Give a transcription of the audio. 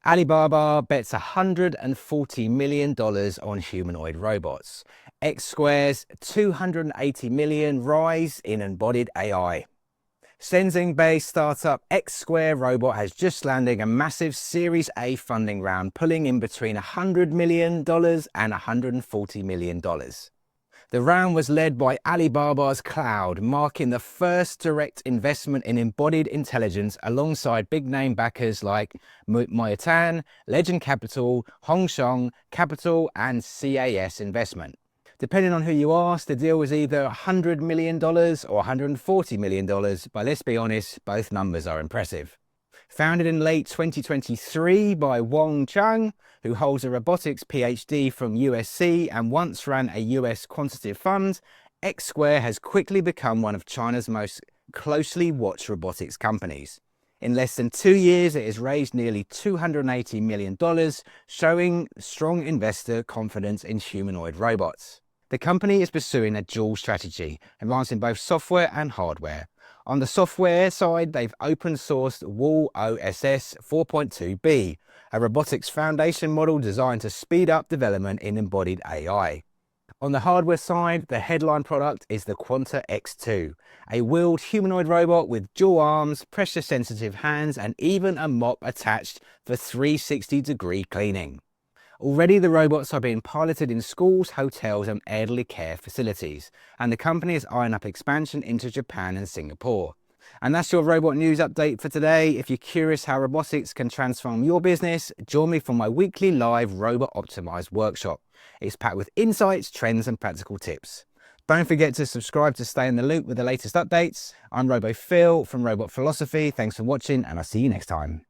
Alibaba bets $140 million on humanoid robots. XSquare's $280 million rise in embodied AI. Shenzhen-based startup XSquare robot has just landed a massive Series A funding round, pulling in between $100 million and $140 million. The round was led by Alibaba's Cloud, marking the first direct investment in embodied intelligence alongside big-name backers like Moyatan, Legend Capital, Hongsheng Capital and CAS Investment. Depending on who you ask, the deal was either $100 million or $140 million, but let's be honest, both numbers are impressive. Founded in late 2023 by Wang Chang, who holds a robotics PhD from USC and once ran a US quantitative fund, XSquare has quickly become one of China's most closely watched robotics companies. In less than 2 years, it has raised nearly $280 million, showing strong investor confidence in humanoid robots. The company is pursuing a dual strategy, advancing both software and hardware. On the software side, they've open-sourced Wall OSS 4.2b, a robotics foundation model designed to speed up development in embodied AI. On the hardware side, the headline product is the Qunta X2, a wheeled humanoid robot with dual arms, pressure-sensitive hands, and even a mop attached for 360-degree cleaning. Already the robots are being piloted in schools, hotels and elderly care facilities, and the company is eyeing up expansion into Japan and Singapore. And that's your robot news update for today. If you're curious how robotics can transform your business, join me for my weekly live Robot Optimized workshop. It's packed with insights, trends and practical tips. Don't forget to subscribe to stay in the loop with the latest updates. I'm RoboPhil from Robot Philosophy. Thanks for watching and I'll see you next time.